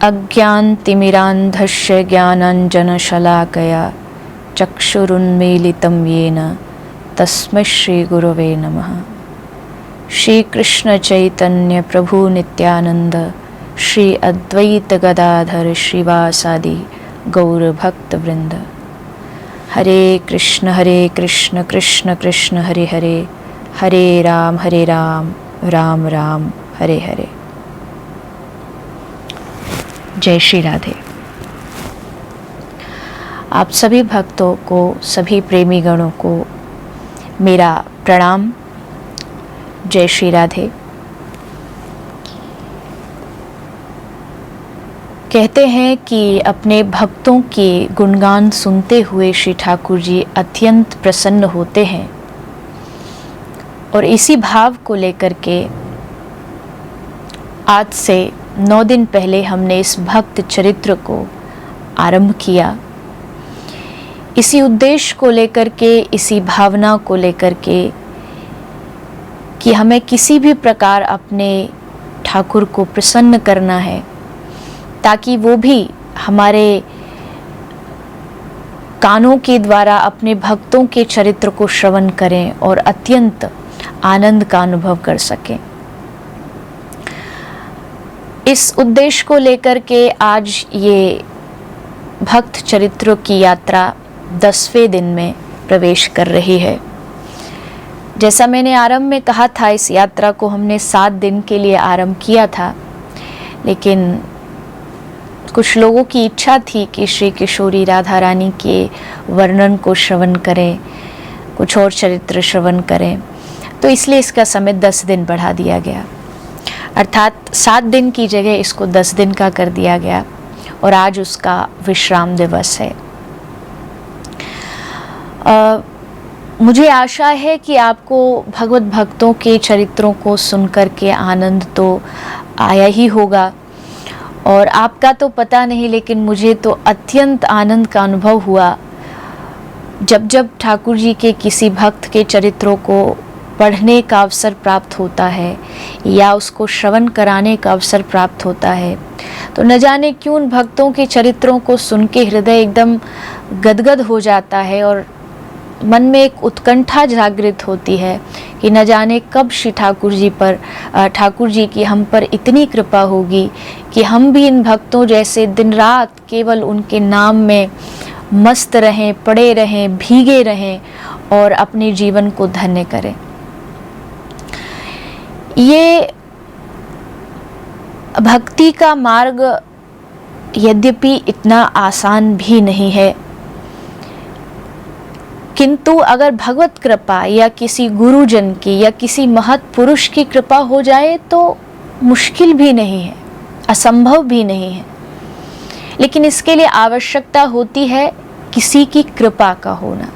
अज्ञानतिमिरान्धस्य ज्ञानाञ्जनशलाकया चक्षुरुन्मीलितं येन तस्मै श्रीगुरवे नमः। श्री कृष्ण चैतन्य प्रभु नित्यानंद, श्री अद्वैत गदाधर श्रीवासादि गौर भक्त वृंद। हरे कृष्ण कृष्ण कृष्ण हरे हरे, हरे राम राम राम हरे हरे। जय श्री राधे। आप सभी भक्तों को, सभी प्रेमी गणों को मेरा प्रणाम। जय श्री राधे। कहते हैं कि अपने भक्तों के गुणगान सुनते हुए श्री ठाकुर जी अत्यंत प्रसन्न होते हैं, और इसी भाव को लेकर के आज से 9 दिन पहले हमने इस भक्त चरित्र को आरंभ किया। इसी उद्देश्य को लेकर के, इसी भावना को लेकर के कि हमें किसी भी प्रकार अपने ठाकुर को प्रसन्न करना है, ताकि वो भी हमारे कानों के द्वारा अपने भक्तों के चरित्र को श्रवण करें और अत्यंत आनंद का अनुभव कर सकें। इस उद्देश्य को लेकर के आज ये भक्त चरित्रों की यात्रा 10वें दिन में प्रवेश कर रही है। जैसा मैंने आरंभ में कहा था, इस यात्रा को हमने 7 दिन के लिए आरंभ किया था, लेकिन कुछ लोगों की इच्छा थी कि श्री किशोरी राधा रानी के वर्णन को श्रवण करें, कुछ और चरित्र श्रवण करें, तो इसलिए इसका समय 10 दिन बढ़ा दिया गया। अर्थात 7 दिन की जगह इसको 10 दिन का कर दिया गया, और आज उसका विश्राम दिवस है। मुझे आशा है कि आपको भगवत भक्तों के चरित्रों को सुनकर के आनंद तो आया ही होगा, और आपका तो पता नहीं, लेकिन मुझे तो अत्यंत आनंद का अनुभव हुआ जब ठाकुर जी के किसी भक्त के चरित्रों को पढ़ने का अवसर प्राप्त होता है या उसको श्रवण कराने का अवसर प्राप्त होता है। तो न जाने क्यों उन भक्तों के चरित्रों को सुन के हृदय एकदम गदगद हो जाता है, और मन में एक उत्कंठा जागृत होती है कि न जाने कब श्री ठाकुर जी की हम पर इतनी कृपा होगी कि हम भी इन भक्तों जैसे दिन रात केवल उनके नाम में मस्त रहें, पड़े रहें, भीगे रहें और अपने जीवन को धन्य करें। ये भक्ति का मार्ग यद्यपि इतना आसान भी नहीं है, किंतु अगर भगवत कृपा या किसी गुरुजन की या किसी महत् पुरुष की कृपा हो जाए तो मुश्किल भी नहीं है, असंभव भी नहीं है। लेकिन इसके लिए आवश्यकता होती है किसी की कृपा का होना।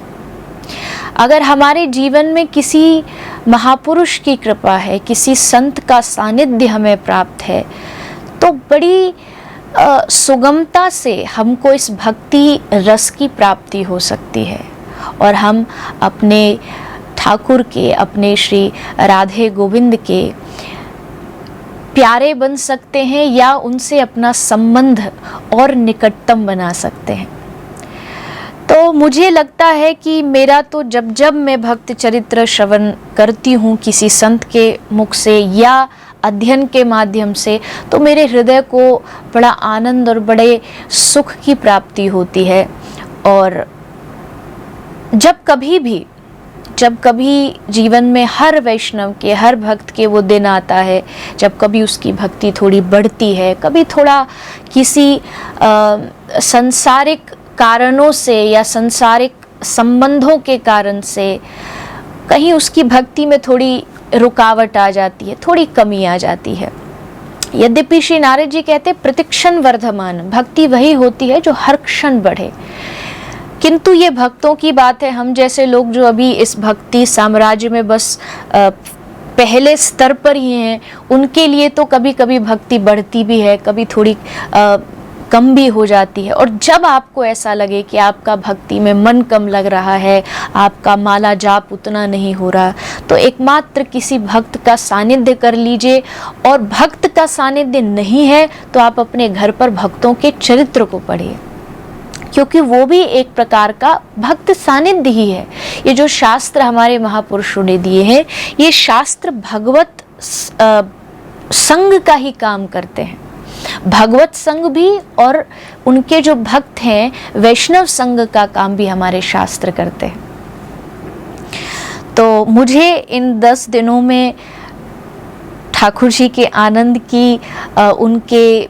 अगर हमारे जीवन में किसी महापुरुष की कृपा है, किसी संत का सानिध्य हमें प्राप्त है, तो बड़ी सुगमता से हमको इस भक्ति रस की प्राप्ति हो सकती है, और हम अपने ठाकुर के, अपने श्री राधे गोविंद के प्यारे बन सकते हैं, या उनसे अपना संबंध और निकटतम बना सकते हैं। तो मुझे लगता है कि मेरा तो जब मैं भक्त चरित्र श्रवण करती हूँ किसी संत के मुख से या अध्ययन के माध्यम से, तो मेरे हृदय को बड़ा आनंद और बड़े सुख की प्राप्ति होती है। और जब कभी जीवन में हर वैष्णव के, हर भक्त के वो दिन आता है जब कभी उसकी भक्ति थोड़ी बढ़ती है, कभी थोड़ा किसी सांसारिक कारणों से या सांसारिक संबंधों के कारण से कहीं उसकी भक्ति में थोड़ी रुकावट आ जाती है, थोड़ी कमी आ जाती है। यद्यपि श्री नारद जी कहते प्रतिक्षण वर्धमान, भक्ति वही होती है जो हर क्षण बढ़े। किंतु ये भक्तों की बात है, हम जैसे लोग जो अभी इस भक्ति साम्राज्य में बस पहले स्तर पर ही हैं, उनके लिए तो कभी कभी भक्ति बढ़ती भी है, कभी थोड़ी कम भी हो जाती है। और जब आपको ऐसा लगे कि आपका भक्ति में मन कम लग रहा है, आपका माला जाप उतना नहीं हो रहा, तो एकमात्र किसी भक्त का सानिध्य कर लीजिए। और भक्त का सानिध्य नहीं है तो आप अपने घर पर भक्तों के चरित्र को पढ़िए, क्योंकि वो भी एक प्रकार का भक्त सानिध्य ही है। ये जो शास्त्र हमारे महापुरुषों ने दिए हैं, ये शास्त्र भगवत संग का ही काम करते हैं। भगवत संग भी और उनके जो भक्त हैं वैष्णव संग का काम भी हमारे शास्त्र करते हैं। तो मुझे इन 10 दिनों में ठाकुर जी के आनंद की, उनके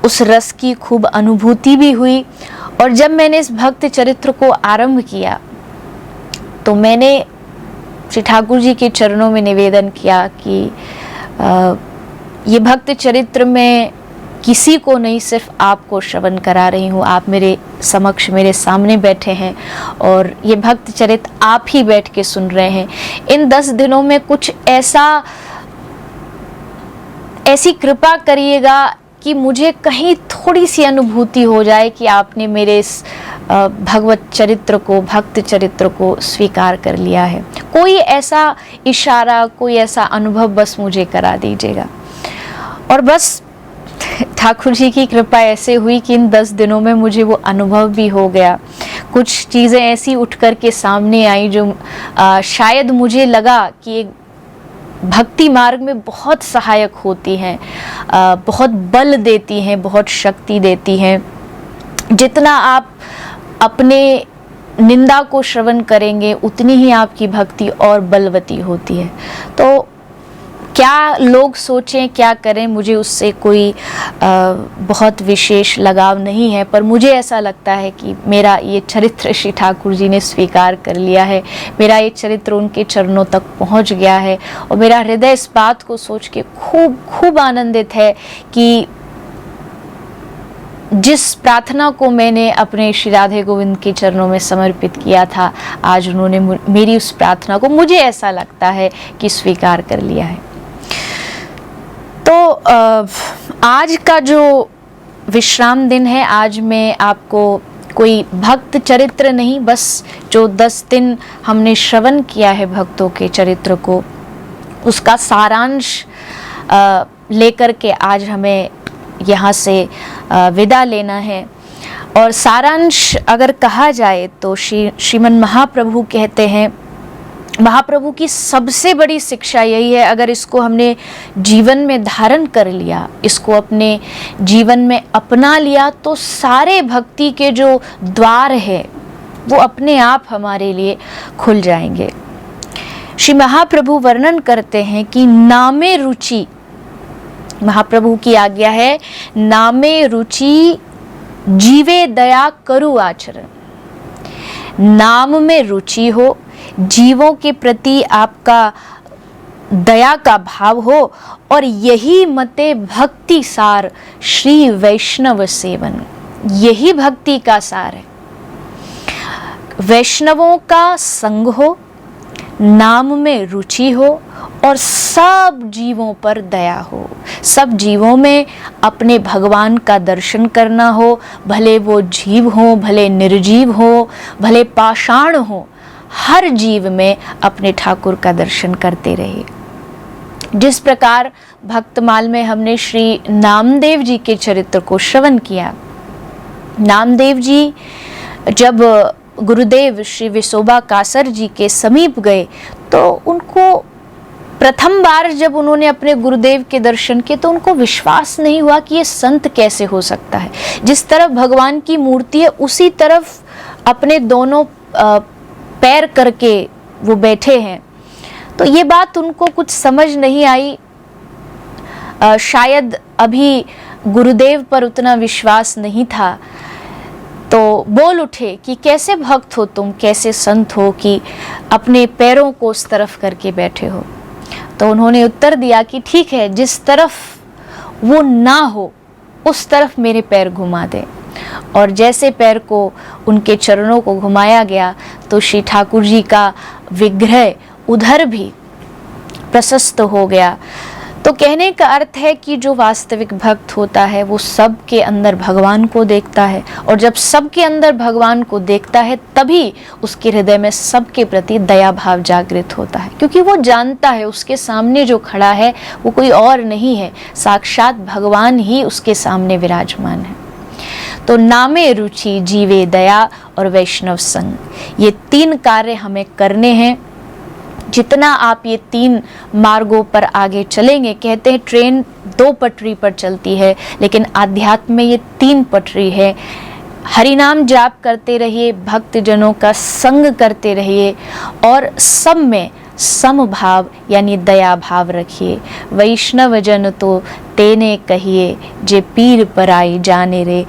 उस रस की खूब अनुभूति भी हुई। और जब मैंने इस भक्त चरित्र को आरंभ किया तो मैंने श्री ठाकुर जी के चरणों में निवेदन किया कि ये भक्त चरित्र में किसी को नहीं, सिर्फ आपको श्रवण करा रही हूँ। आप मेरे समक्ष, मेरे सामने बैठे हैं और ये भक्त चरित्र आप ही बैठ के सुन रहे हैं। इन 10 दिनों में कुछ ऐसी कृपा करिएगा कि मुझे कहीं थोड़ी सी अनुभूति हो जाए कि आपने मेरे इस भगवत चरित्र को, भक्त चरित्र को स्वीकार कर लिया है। कोई ऐसा इशारा, कोई ऐसा अनुभव बस मुझे करा दीजिएगा। और बस ठाकुर जी की कृपा ऐसे हुई कि इन 10 दिनों में मुझे वो अनुभव भी हो गया। कुछ चीज़ें ऐसी उठ कर के सामने आई जो शायद मुझे लगा कि एक भक्ति मार्ग में बहुत सहायक होती हैं, बहुत बल देती हैं, बहुत शक्ति देती हैं। जितना आप अपने निंदा को श्रवण करेंगे उतनी ही आपकी भक्ति और बलवती होती है। तो क्या लोग सोचें, क्या करें, मुझे उससे कोई बहुत विशेष लगाव नहीं है, पर मुझे ऐसा लगता है कि मेरा ये चरित्र श्री ठाकुर जी ने स्वीकार कर लिया है। मेरा ये चरित्र उनके चरणों तक पहुंच गया है और मेरा हृदय इस बात को सोच के खूब खूब आनंदित है कि जिस प्रार्थना को मैंने अपने श्री राधे गोविंद के चरणों में समर्पित किया था, आज उन्होंने मेरी उस प्रार्थना को, मुझे ऐसा लगता है कि स्वीकार कर लिया है। तो आज का जो विश्राम दिन है, आज मैं आपको कोई भक्त चरित्र नहीं, बस जो 10 दिन हमने श्रवण किया है भक्तों के चरित्र को, उसका सारांश लेकर के आज हमें यहाँ से विदा लेना है। और सारांश अगर कहा जाए तो श्रीमन महाप्रभु कहते हैं, महाप्रभु की सबसे बड़ी शिक्षा यही है, अगर इसको हमने जीवन में धारण कर लिया, इसको अपने जीवन में अपना लिया, तो सारे भक्ति के जो द्वार है वो अपने आप हमारे लिए खुल जाएंगे। श्री महाप्रभु वर्णन करते हैं कि नामे रुचि, महाप्रभु की आज्ञा है, नामे रुचि जीवे दया करु आचरण। नाम में रुचि हो, जीवों के प्रति आपका दया का भाव हो, और यही मते भक्ति सार श्री वैष्णव सेवन, यही भक्ति का सार है। वैष्णवों का संग हो, नाम में रुचि हो और सब जीवों पर दया हो, सब जीवों में अपने भगवान का दर्शन करना हो, भले वो जीव हो, भले निर्जीव हो, भले पाषाण हो, हर जीव में अपने ठाकुर का दर्शन करते रहिए। जिस प्रकार भक्तमाल में हमने श्री नामदेव जी के चरित्र को श्रवण किया, नामदेव जी जब गुरुदेव श्री विसोबा कासर जी के समीप गए तो उनको प्रथम बार जब उन्होंने अपने गुरुदेव के दर्शन किए तो उनको विश्वास नहीं हुआ कि ये संत कैसे हो सकता है। जिस तरफ भगवान की मूर्ति है उसी तरफ अपने दोनों पैर करके वो बैठे हैं। तो ये बात उनको कुछ समझ नहीं आई, शायद अभी गुरुदेव पर उतना विश्वास नहीं था। तो बोल उठे कि कैसे भक्त हो तुम, कैसे संत हो कि अपने पैरों को उस तरफ करके बैठे हो। तो उन्होंने उत्तर दिया कि ठीक है, जिस तरफ वो ना हो उस तरफ मेरे पैर घुमा दे। और जैसे पैर को उनके चरणों को घुमाया गया तो श्री ठाकुर जी का विग्रह उधर भी प्रशस्त हो गया। तो कहने का अर्थ है कि जो वास्तविक भक्त होता है वो सबके अंदर भगवान को देखता है, और जब सबके अंदर भगवान को देखता है तभी उसके हृदय में सबके प्रति दया भाव जागृत होता है, क्योंकि वो जानता है उसके सामने जो खड़ा है वो कोई और नहीं है, साक्षात भगवान ही उसके सामने विराजमान है। तो नामे रुचि, जीवे दया और वैष्णव संग, ये 3 कार्य हमें करने हैं। जितना आप ये 3 मार्गों पर आगे चलेंगे, कहते हैं ट्रेन 2 पटरी पर चलती है, लेकिन आध्यात्म में ये 3 पटरी है। हरिनाम जाप करते रहिए, भक्त जनों का संग करते रहिए, और सब में समभाव यानी दया भाव रखिए। वैष्णव जन तो तेने कहिए, जे पीर पराई जाने रे।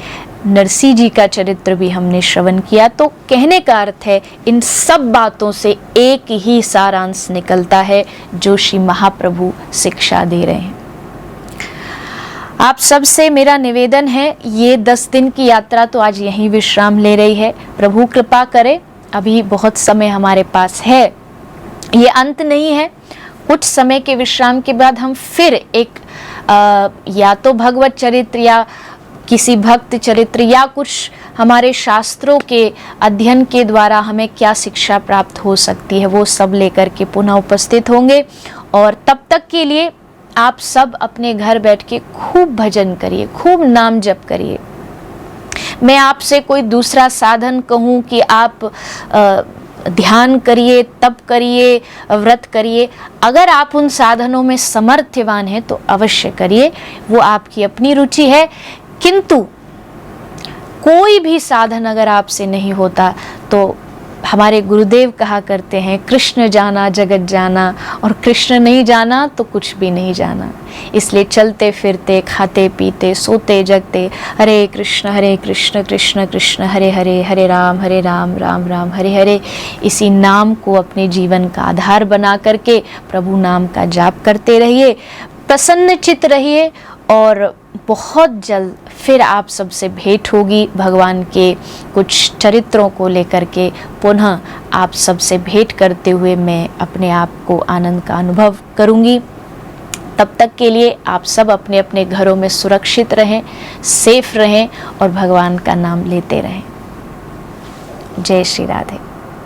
नरसिंह जी का चरित्र भी हमने श्रवण किया। तो कहने का अर्थ है इन सब बातों से एक ही सारांश निकलता है जो श्री महाप्रभु शिक्षा दे रहे हैं। आप सबसे मेरा निवेदन है, ये 10 दिन की यात्रा तो आज यहीं विश्राम ले रही है। प्रभु कृपा करे, अभी बहुत समय हमारे पास है, ये अंत नहीं है। कुछ समय के विश्राम के बाद हम फिर एक या तो भगवत चरित्र या किसी भक्त चरित्र या कुछ हमारे शास्त्रों के अध्ययन के द्वारा हमें क्या शिक्षा प्राप्त हो सकती है, वो सब लेकर के पुनः उपस्थित होंगे। और तब तक के लिए आप सब अपने घर बैठ के खूब भजन करिए, खूब नाम जप करिए। मैं आपसे कोई दूसरा साधन कहूँ कि आप ध्यान करिए, तप करिए, व्रत करिए, अगर आप उन साधनों में समर्थवान हैं तो अवश्य करिए, वो आपकी अपनी रुचि है। किंतु कोई भी साधन अगर आपसे नहीं होता तो हमारे गुरुदेव कहा करते हैं, कृष्ण जाना जगत जाना, और कृष्ण नहीं जाना तो कुछ भी नहीं जाना। इसलिए चलते फिरते, खाते पीते, सोते जगते हरे कृष्ण कृष्ण कृष्ण हरे हरे, हरे राम राम राम हरे हरे, इसी नाम को अपने जीवन का आधार बना करके प्रभु नाम का जाप करते रहिए, प्रसन्न चित्त रहिए। और बहुत जल्द फिर आप सबसे भेंट होगी भगवान के कुछ चरित्रों को लेकर के। पुनः आप सबसे भेंट करते हुए मैं अपने आप को आनंद का अनुभव करूंगी। तब तक के लिए आप सब अपने अपने घरों में सुरक्षित रहें, सेफ रहें और भगवान का नाम लेते रहें। जय श्री राधे।